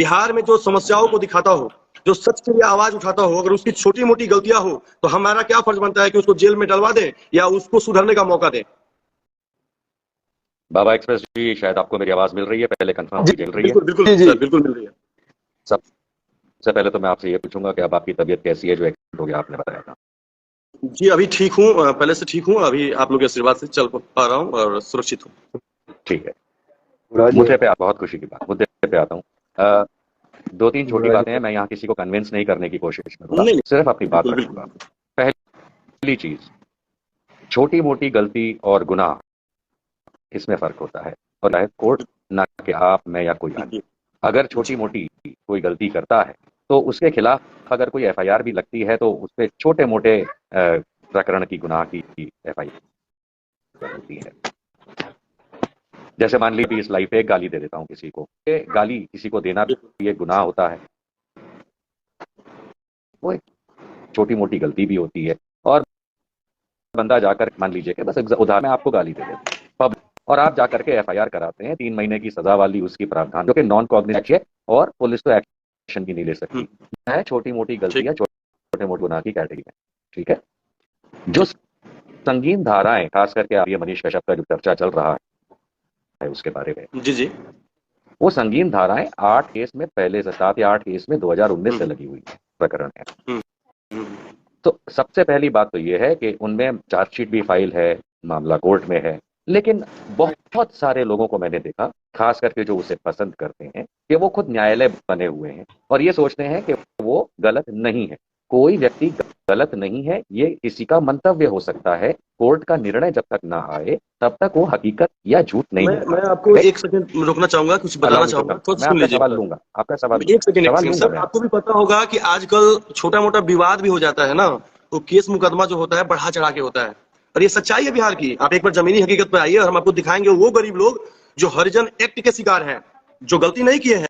बिहार में जो समस्याओं को दिखाता हो, जो सच के लिए आवाज उठाता हो, अगर उसकी छोटी मोटी गलतियां हो तो हमारा क्या फर्ज बनता है कि उसको जेल में डलवा दें या उसको सुधरने का मौका दें। बाबा एक्सप्रेस जी, शायद आपको मेरी आवाज मिल रही है, पहले कंफर्म जी की मिल रही है। बिल्कुल बिल्कुल सर, बिल्कुल मिल रही है। सबसे पहले तो मैं आपसे ये पूछूंगा कि अब आपकी तबीयत कैसी है, जो एक्सीडेंट हो गया आपने बताया था। जी अभी ठीक हूँ, पहले से ठीक हूँ, अभी आप लोग के आशीर्वाद से चल पा रहा हूँ और सुरक्षित हूँ। ठीक है, मुद्दे पे बहुत खुशी की बात, मुद्दे पे आता हूँ। दो तीन छोटी बातें हैं, मैं यहाँ किसी को कन्विंस नहीं करने की कोशिश करूंगा, नहीं सिर्फ अपनी बात बिल्कुल रखूंगा। पहली चीज, छोटी मोटी गलती और गुनाह, इसमें फर्क होता है, और है कोर्ट, ना कि आप, मैं या कोई आदमी। अगर छोटी मोटी कोई गलती करता है तो उसके खिलाफ अगर कोई एफआईआर भी लगती है तो उस पर छोटे मोटे प्रकरण की, गुनाह की एफआईआर होती है। जैसे मान लीजिए इस लाइफ पे एक गाली दे देता हूं किसी को, गाली किसी को देना भी एक गुनाह होता है, वो एक छोटी मोटी गलती भी होती है। और बंदा जाकर, मान लीजिए कि बस उदाहरण में आपको गाली दे देता है और आप जाकर के एफआईआर कराते हैं, 3 महीने की सजा वाली उसकी प्रावधान, जो कि नॉन कॉग्निजेंट है और पुलिस तो एक्शन भी नहीं ले सकती है, छोटी मोटी गलतियां, छोटे मोटे गुनाह की कैटेगरी है। ठीक है, जो संगीन धाराएं, खास करके आप ये मनीष कश्यप का जो चर्चा चल रहा है उसके बारे में, जी जी, वो संगीन धाराएं 8 केस में, पहले से 7 या 8 केस में 2019 से लगी हुई है, प्रकरण है। तो सबसे पहली बात तो ये है कि उनमें चार्जशीट भी फाइल है, मामला कोर्ट में है, लेकिन बहुत सारे लोगों को मैंने देखा, खास करके जो उसे पसंद करते हैं, कि वो खुद न्यायालय बने हुए हैं और ये सोचते हैं कि वो गलत नहीं है। कोई व्यक्ति गलत नहीं है, ये किसी का मंतव्य हो सकता है, कोर्ट का निर्णय जब तक ना आए तब तक वो हकीकत या झूठ नहीं है। मैं आपको एक सेकंड रोकना चाहूंगा, कुछ बताना चाहूंगा, थोड़ा मैं सुन आपका लीजिए। सवाल लूंगा, आपका सवाल एक सेकंड सर, लूंगा मैं। आपको भी पता होगा कि आजकल छोटा मोटा विवाद भी हो जाता है ना, तो केस मुकदमा जो होता है बढ़ा चढ़ा के होता है, और ये सच्चाई है बिहार की। आप एक बार जमीनी हकीकत पे आइए और हम आपको दिखाएंगे वो गरीब लोग जो हरिजन एक्ट के शिकार हैं, जो गलती नहीं किए हैं,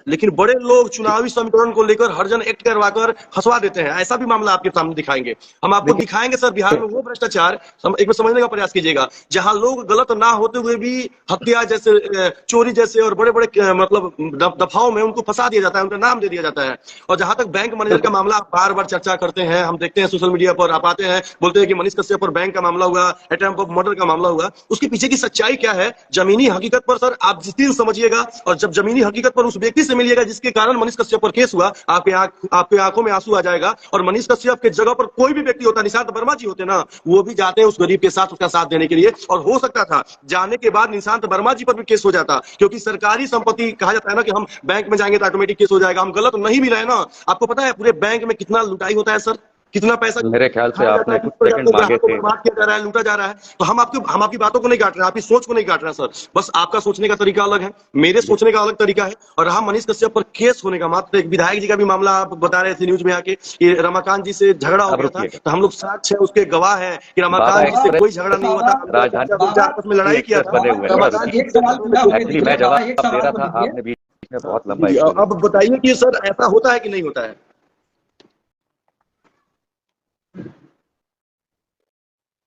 लेकिन बड़े लोग चुनावी समीकरण को लेकर हरिजन एक्ट करवाकर फंसवा देते हैं। ऐसा भी मामला आपके सामने दिखाएंगे, हम आपको दिखाएंगे सर बिहार में वो भ्रष्टाचार, एक बार समझने का प्रयास कीजिएगा, जहां लोग गलत ना होते हुए भी हत्या जैसे, चोरी जैसे और बड़े बड़े मतलब दफाओं में उनको फंसा दिया जाता है, उनका नाम दे दिया जाता है। और जहां तक बैंक मैनेजर का मामला आप बार बार चर्चा करते हैं, हम देखते हैं सोशल मीडिया पर आप आते हैं, बोलते हैं कि मनीष कश्यप पर बैंक का मामला हुआ, अटेम्प्ट ऑफ मर्डर का मामला हुआ, उसके पीछे की सच्चाई क्या है जमीनी हकीकत पर सर आप जिस दिन समझिएगा, और जब जमीनी हकीकत पर उस व्यक्ति से मिलिएगा जिसके कारण मनीष कश्यप पर केस हुआ, आपके आंखों में आंसू आ जाएगा। और मनीष कश्यप के जगह पर कोई भी व्यक्ति होता, निशांत वर्मा जी होते ना, वो भी जाते हैं उस गरीब के साथ, उसका साथ देने के लिए, और हो सकता था जाने के बाद निशांत वर्मा जी पर भी केस हो जाता, क्योंकि सरकारी संपत्ति कहा जाता है ना कि हम बैंक में जाएंगे तो ऑटोमेटिक केस हो जाएगा, हम गलत नहीं भी रहे ना। आपको पता है पूरे बैंक में कितना लुटाई होता है सर, कितना पैसा मेरे ख्याल से आपने कुछ सेकंड मांगे थे, बर्बाद किया जा रहा है, लूटा जा रहा है। तो हम आपकी बातों को नहीं काट रहे हैं, आपकी सोच को नहीं काट रहे हैं सर, बस आपका सोचने का तरीका अलग है, मेरे सोचने का अलग तरीका है। और रहा मनीष कश्यप पर केस होने का, मात्र एक विधायक जी का भी मामला आप बता रहे थे न्यूज में आके कि रमाकांत जी से झगड़ा हो गया था, तो हम लोग साक्ष्य है, उसके गवाह है कि रमाकांत जी से कोई झगड़ा नहीं हुआ था, राजधानी आपस में लड़ाई किया था। एक्चुअली मैं जवाब दे रहा था, आपने बीच में बहुत लंबा। अब बताइए कि सर ऐसा होता है कि नहीं होता है?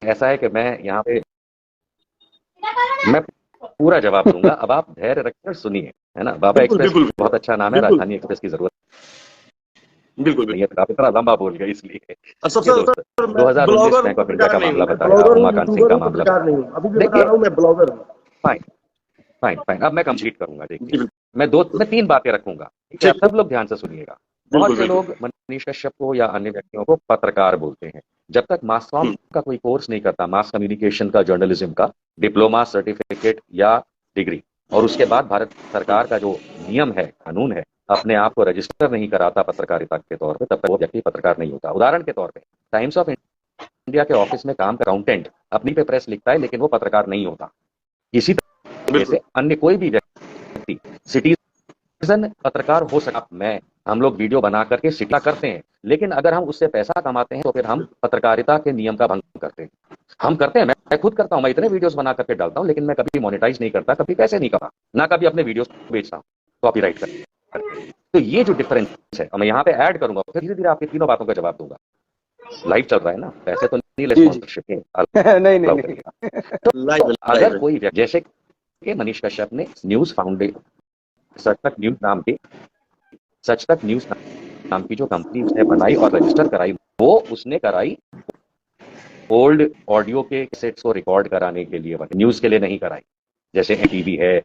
ऐसा है कि मैं यहाँ पे मैं पूरा जवाब दूंगा, अब आप धैर्य रखकर सुनिए, है ना। बाबा एक्सप्रेस बहुत अच्छा नाम है, राजधानी एक्सप्रेस की जरूरत बिल्कुल नहीं है, तो आप इतना लंबा बोल गए इसलिए। 2019 बैंक ऑफ इंडिया का मामला बताया, उमाकांत सिंह का मामला, फाइन फाइन फाइन, अब मैं कंप्लीट करूंगा। देखिए मैं 3 बातें रखूंगा, ठीक है, आप सब लोग ध्यान से सुनिएगा। बहुत से लोग मनीष कश्यप को या अन्य व्यक्तियों को पत्रकार बोलते हैं, जब तक मास कॉम का कोई कोर्स नहीं करता, मास कम्युनिकेशन का, जर्नलिज्म का डिप्लोमा, सर्टिफिकेट या डिग्री, और उसके बाद भारत सरकार का जो नियम है, कानून है, अपने आप को रजिस्टर नहीं कराता पत्रकारिता के तौर पे, तब तक वो व्यक्ति पत्रकार नहीं होता। उदाहरण के तौर पे टाइम्स ऑफ इंडिया के ऑफिस में काम कर अकाउंटेंट अपनी पे प्रेस लिखता है, लेकिन वो पत्रकार नहीं होता। इसी तरह से अन्य कोई भी व्यक्ति सिटीजन पत्रकार हो सकता। मैं हम लोग वीडियो बना करके सिटा करते हैं, लेकिन अगर हम उससे पैसा कमाते हैं तो फिर हम पत्रकारिता के नियम का भंग करते हैं। हम करते हैं, मैं खुद करता हूं, मैं इतने वीडियोस बना करके डालता हूं, लेकिन मैं कभी मोनेटाइज नहीं करता, कभी पैसे नहीं कमा, ना कभी अपने वीडियोस बेचता हूं कॉपीराइट कर। तो ये जो डिफरेंस है, मैं यहाँ पे ऐड करूंगा, फिर धीरे धीरे आपकी तीनों बातों का जवाब दूंगा। लाइव चल रहा है ना, पैसे तो नहीं ले, स्पॉन्सरशिप नहीं। तो अगर कोई जैसे कि मनीष कश्यप ने न्यूज फाउंडेशन, सतक न्यूज नाम के सच तक न्यूज नाम की जो कंपनी उसने बनाई और रजिस्टर कराई, वो उसने कराई ओल्ड ऑडियो के कैसेट्स को रिकॉर्ड कराने के लिए, न्यूज के लिए नहीं कराई, जैसे टीवी है,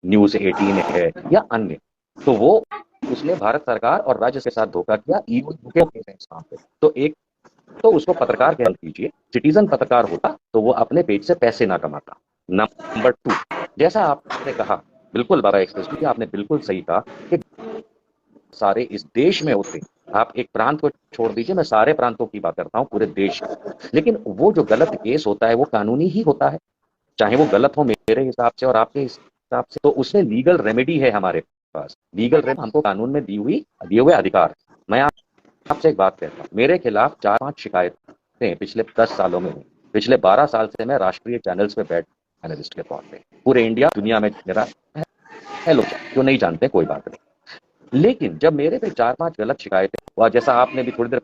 न्यूज 18 है या अन्य। तो वो उसने भारत सरकार और राज्य के साथ धोखा किया। ईगो केस है इस काम पे। तो एक तो उसको पत्रकार कह कीजिए, सिटीजन पत्रकार होता तो वो अपने पेज से पैसे ना कमाता। नंबर 2, जैसा आपने कहा, बिल्कुल बाबा एक्सप्रेस की आपने बिल्कुल सही कहा कि सारे इस देश में होते, आप एक प्रांत को छोड़ दीजिए, मैं सारे प्रांतों की बात करता हूं, पूरे देश में। लेकिन वो जो गलत केस होता है वो कानूनी ही होता है, चाहे वो गलत हो मेरे हिसाब से और आपके हिसाब से, तो उसमें लीगल रेमेडी है हमारे पास। लीगल रेमेडी हमको कानून में दिए हुए अधिकार। मैं आपसे एक बात कहता हूँ, मेरे खिलाफ 4-5 शिकायतें पिछले 10 सालों में हुई। पिछले 12 साल से मैं राष्ट्रीय चैनल्स पे बैठ एनालिस्ट के तौर पे पूरे इंडिया दुनिया में मेरा है, लोग जो नहीं जानते कोई बात नहीं। लेकिन जब मेरे पे 4-5 गलत शिकायतें हुआ, जैसा आपने भी थोड़ी देर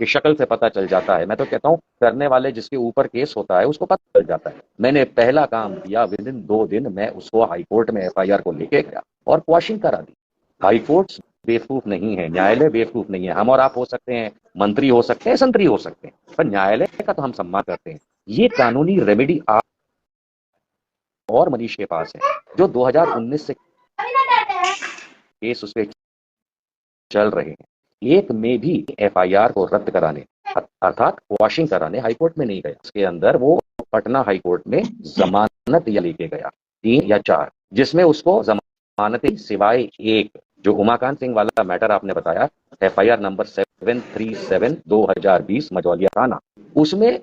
की शक्ल से पता चल जाता है, मैं तो कहता हूँ करने वाले जिसके ऊपर केस होता है उसको पता चल जाता है। मैंने पहला काम किया, विद इन 2 दिन मैं उसको हाईकोर्ट में एफआईआर को लेके गया और क्वाशिंग करा दी। हाईकोर्ट बेवकूफ नहीं है, न्यायालय बेवकूफ नहीं है। हम और आप हो सकते हैं, मंत्री हो सकते हैं, संतरी हो सकते हैं, पर न्यायालय का तो हम सम्मान करते हैं। ये कानूनी रेमेडी आप और मनीष के पास है, जो 2019 से केस उस पर चल रहे हैं। एक में भी एफआईआर को रद्द कराने अर्थात वॉशिंग कराने हाईकोर्ट में नहीं गया। इसके अंदर वो पटना हाईकोर्ट में जमानत या लेके गया 3 या 4, जिसमें उसको जमानत सिवाय एक जो उमाकांत सिंह वाला मैटर आपने बताया, एफआईआर नंबर 737/2020 मझौलिया थाना, उसमें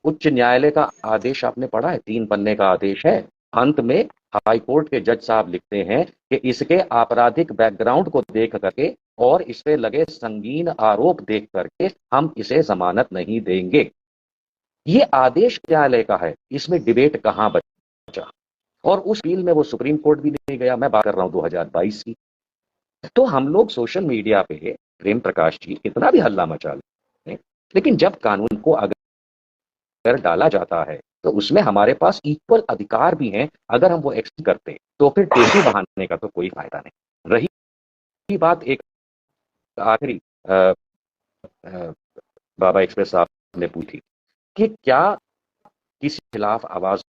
उच्च न्यायालय का आदेश आपने पढ़ा है, 3 पन्ने का आदेश है। अंत में हाईकोर्ट के जज साहब लिखते हैं कि इसके आपराधिक बैकग्राउंड को देख करके और इस पे लगे संगीन आरोप देख करके हम इसे जमानत नहीं देंगे। ये आदेश न्यायालय का है, इसमें डिबेट कहां बचा? और उस अपील में वो सुप्रीम कोर्ट भी नहीं गया। मैं बात कर रहा हूं 2022 की। तो हम लोग सोशल मीडिया पे प्रेम प्रकाश जी कितना भी हल्ला मचा लें, लेकिन जब कानून को अगर डाला जाता है तो उसमें हमारे पास इक्वल अधिकार भी हैं। अगर हम वो एक्सेप्ट करते तो फिर टेसू बहाने का तो कोई फायदा नहीं। रही बात एक आखिरी बाबा एक्सप्रेस साहब ने पूछी कि क्या किसी के खिलाफ आवाज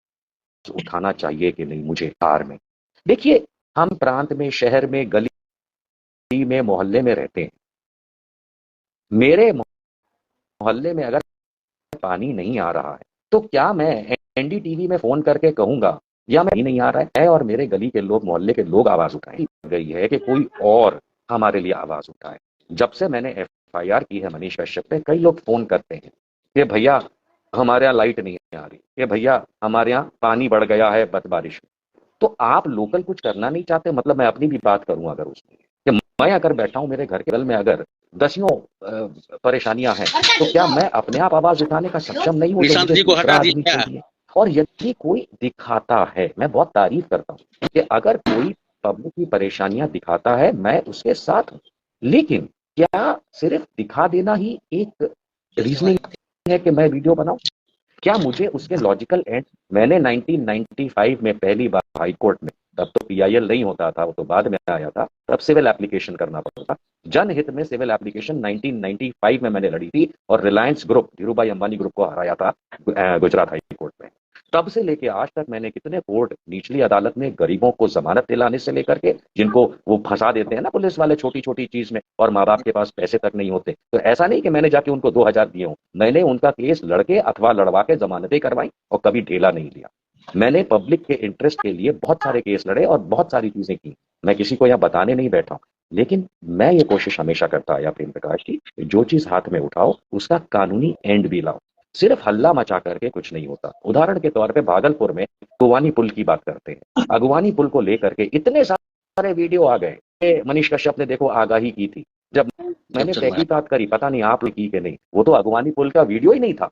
उठाना चाहिए कि नहीं मुझे कार में। देखिए, हम प्रांत में, शहर में, गली में, मोहल्ले में रहते हैं। मेरे मोहल्ले में अगर पानी नहीं आ रहा है तो क्या मैं एनडीटीवी में फोन करके कहूंगा या मैं नहीं आ रहा है और मेरे गली के लोग, मोहल्ले के लोग आवाज उठाएं? गई है कि कोई और हमारे लिए आवाज उठाए। जब से मैंने एफआईआर की है मनीष कश्यप पे, कई लोग फोन करते हैं कि भैया हमारे यहाँ लाइट नहीं आ रही, कि भैया हमारे यहाँ पानी बढ़ गया है बारिश में। तो आप लोकल कुछ करना नहीं चाहते? मतलब मैं अपनी भी बात करूं अगर उसमें, कि मैं अगर बैठा हूं, मेरे घर के बगल में अगर दसियों परेशानियां हैं, तो क्या मैं अपने आप आवाज उठाने का सक्षम नहीं हूं? निशांत जी को हटा आदमी दिया। चाहिए। और यदि कोई दिखाता है, मैं बहुत तारीफ करता हूं कि अगर कोई पब्लिक की परेशानियां दिखाता है, मैं उसके साथ हूं। लेकिन क्या सिर्फ दिखा देना ही एक रीजनिंग है कि मैं वीडियो बनाऊं? क्या मुझे उसके लॉजिकल एंड, मैंने 1995 में पहली बार हाई कोर्ट में, तब तो पीआईएल नहीं होता था, वो तो बाद में आया था, तब सिविल एप्लीकेशन करना पड़ता था। जनहित में सिविल एप्लीकेशन 1995 में मैंने लड़ी थी और रिलायंस ग्रुप, धीरूभाई अंबानी ग्रुप को हराया था गुजरात हाई कोर्ट में। तब से लेके आज तक मैंने कितने कोर्ट, निचली अदालत में गरीबों को जमानत दिलाने से लेकर के, जिनको वो फंसा देते हैं ना पुलिस वाले छोटी छोटी चीज में, और माँ बाप के पास पैसे तक नहीं होते, तो ऐसा नहीं कि मैंने जाके उनको 2000 दिए हूं, मैंने उनका केस लड़के अथवा लड़वा के जमानतें करवाई और कभी ढेला नहीं लिया। मैंने पब्लिक के इंटरेस्ट के लिए बहुत सारे केस लड़े और बहुत सारी चीजें की। मैं किसी को यहाँ बताने नहीं बैठा हूं, लेकिन मैं ये कोशिश हमेशा करता आया प्रेम प्रकाश जी, जो चीज हाथ में उठाओ उसका कानूनी एंड भी लाओ। सिर्फ हल्ला मचा करके कुछ नहीं होता। उदाहरण के तौर पे भागलपुर में अगवानी पुल की बात करते हैं। अगवानी पुल को लेकर के इतने सारे वीडियो आ गए। मनीष कश्यप ने देखो आगाही की थी, जब मैंने तहकीकात करी, पता नहीं आपने की कि नहीं, वो तो अगवानी पुल का वीडियो ही नहीं था,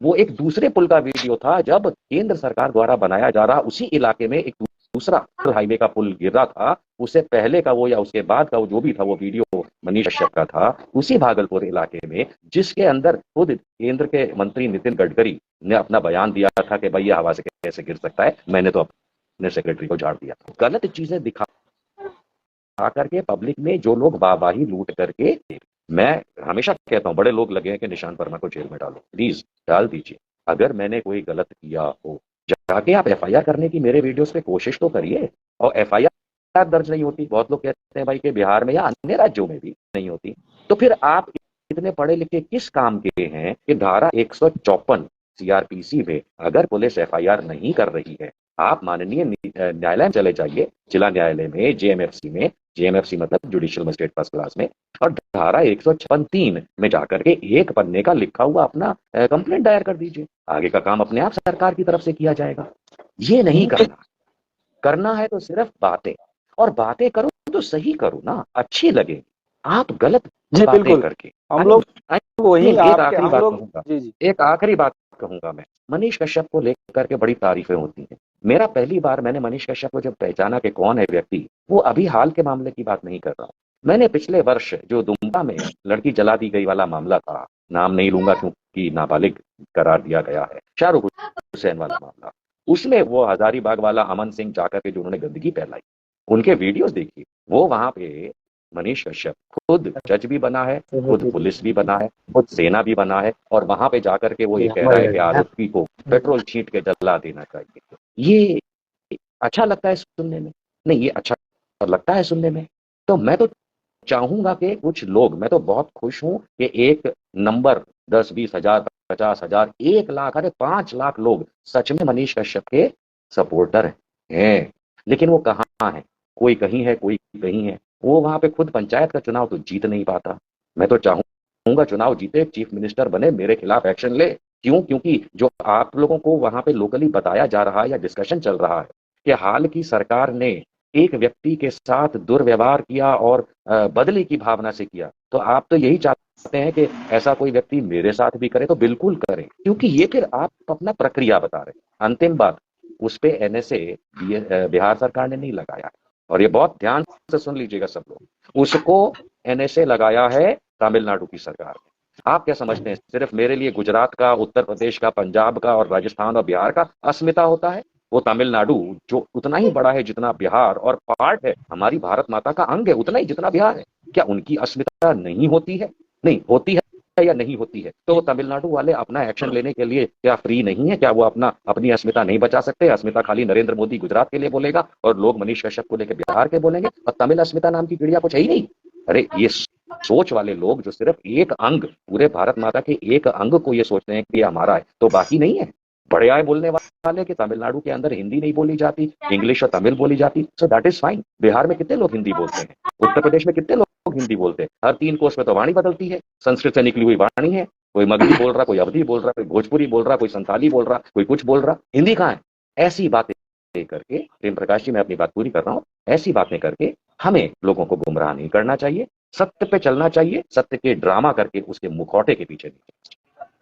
वो एक दूसरे पुल का वीडियो था। जब केंद्र सरकार द्वारा बनाया जा रहा उसी इलाके में एक दूसरा हाईवे का पुल गिर रहा था, उससे पहले का वो या उसके बाद का वो जो भी था, वो वीडियो मनीष कश्यप का था, उसी भागलपुर इलाके में, जिसके अंदर खुद केंद्र के मंत्री नितिन गडकरी ने अपना बयान दिया था कि भाई ये हवा से कैसे गिर सकता है, मैंने तो अपने सेक्रेटरी को झाड़ दिया। गलत चीजें दिखा आकर के पब्लिक में जो लोग वाहवाही लूट करके, मैं हमेशा कहता हूँ बड़े लोग लगे हैं कि निशांत वर्मा को जेल में डालो, प्लीज डाल दीजिए। अगर मैंने कोई गलत किया हो, जाके आप एफआईआर करने की मेरे वीडियोस पे कोशिश तो करिए। और एफआईआर दर्ज नहीं होती, बहुत लोग कहते हैं भाई कि बिहार में या अन्य राज्यों में भी नहीं होती, तो फिर आप इतने पढ़े लिखे किस काम के हैं कि धारा 154 सीआरपीसी में अगर पुलिस एफआईआर नहीं कर रही है, आप माननीय न्यायालय में चले जाइए, जिला न्यायालय में, जेएमएफसी में, जेएमएफसी मतलब जुडिशियल मजिस्ट्रेट फर्स्ट क्लास में, और धारा 156(3) में जाकर के एक पन्ने का लिखा हुआ अपना कंप्लेंट दायर कर दीजिए। आगे का काम अपने आप सरकार की तरफ से किया जाएगा। ये नहीं करना। करना है तो सिर्फ बातें, और बातें करो तो सही करो ना, अच्छी लगे। आप गलत जी बातें बिल्कुल, करके हम लोग वही एक आपके आखिरी हम बात लोग कहूंगा, जी जी एक आखिरी बात कहूंगा मैं। मनीष कश्यप को लेकर के बड़ी तारीफें होती हैं। मेरा पहली बार मैंने मनीष कश्यप को जब पहचाना कि कौन है व्यक्ति, वो अभी हाल के मामले की बात नहीं कर रहा हूं। मैंने पिछले वर्ष जो दुमका में लड़की जला दी गई वाला मामला था, नाम नहीं लूंगा क्योंकि नाबालिग करार दिया गया है, शाहरुख हुसैन वाला मामला, उसमें वो हजारीबाग वाला अमन सिंह जाकर के जो उन्होंने गंदगी फैलाई, उनके वीडियोस देखिए। वो वहां पे मनीष कश्यप खुद जज भी बना है, खुद पुलिस भी बना है, खुद सेना भी बना है, और वहां पे जाकर के वो ये कह रहा है कि आरोपी को पेट्रोल छींट के जला देना चाहिए। ये अच्छा लगता है सुनने में? नहीं, ये अच्छा लगता है सुनने में? तो मैं तो चाहूंगा कि कुछ लोग, मैं तो बहुत खुश हूं कि एक नंबर 10-20 हजार 50 हजार 1 लाख, अरे 5 लाख लोग सच में मनीष कश्यप के सपोर्टर हैं। लेकिन वो कहाँ है? कोई कहीं है, कोई कहीं है। वो वहां पे खुद पंचायत का चुनाव तो जीत नहीं पाता। मैं तो चाहूंगा चुनाव जीते, चीफ मिनिस्टर बने, मेरे खिलाफ एक्शन ले। क्यों? क्योंकि जो आप लोगों को वहां पे लोकली बताया जा रहा है या डिस्कशन चल रहा है कि हाल की सरकार ने एक व्यक्ति के साथ दुर्व्यवहार किया और बदले की भावना से किया, तो आप तो यही चाहते हैं कि ऐसा कोई व्यक्ति मेरे साथ भी करे, तो बिल्कुल करें, क्योंकि ये फिर आप अपना प्रक्रिया बता रहे हैं। अंतिम बात, उस पे एनएसए बिहार सरकार ने नहीं लगाया है, और ये बहुत ध्यान से सुन लीजिएगा सब लोग, उसको एनएसए लगाया है तमिलनाडु की सरकार ने। आप क्या समझते हैं सिर्फ मेरे लिए गुजरात का, उत्तर प्रदेश का, पंजाब का और राजस्थान और बिहार का अस्मिता होता है? वो तमिलनाडु जो उतना ही बड़ा है जितना बिहार, और पार्ट है, हमारी भारत माता का अंग है उतना ही जितना बिहार है, क्या उनकी अस्मिता नहीं होती है? नहीं होती है या नहीं होती है? तो तमिलनाडु वाले अपना एक्शन लेने के लिए क्या फ्री नहीं है? क्या वो अपनी अस्मिता नहीं बचा सकते? अस्मिता खाली नरेंद्र मोदी गुजरात के लिए बोलेगा और लोग मनीष कश्यप को लेकर बिहार के बोलेंगे, और तमिल अस्मिता नाम की चिड़िया कुछ है ही नहीं। अरे ये सोच वाले लोग जो सिर्फ एक अंग, पूरे भारत माता के एक अंग को ये सोचते हैं कि ये हमारा है, तो बाकी नहीं है। बड़े आए बोलने वाले कि तमिलनाडु के अंदर हिंदी नहीं बोली जाती, इंग्लिश और तमिल बोली जाती, so that is fine. Bihar में कितने लोग हिंदी बोलते हैं? उत्तर प्रदेश में कितने लोग हिंदी बोलते हैं? हर 3 कोस में तो वाणी बदलती है, संस्कृत से निकली हुई वाणी है। कोई मगधी बोल रहा, कोई अवधी बोल रहा, कोई भोजपुरी बोल रहा, कोई संताली बोल रहा, कोई कुछ बोल रहा, हिंदी कहाँ है? ऐसी बातें करके, प्रेम प्रकाश जी मैं अपनी बात पूरी कर रहा हूँ, ऐसी बातें करके हमें लोगों को गुमराह नहीं करना चाहिए। सत्य पे चलना चाहिए, सत्य के ड्रामा करके उसके मुखौटे के पीछे नहीं।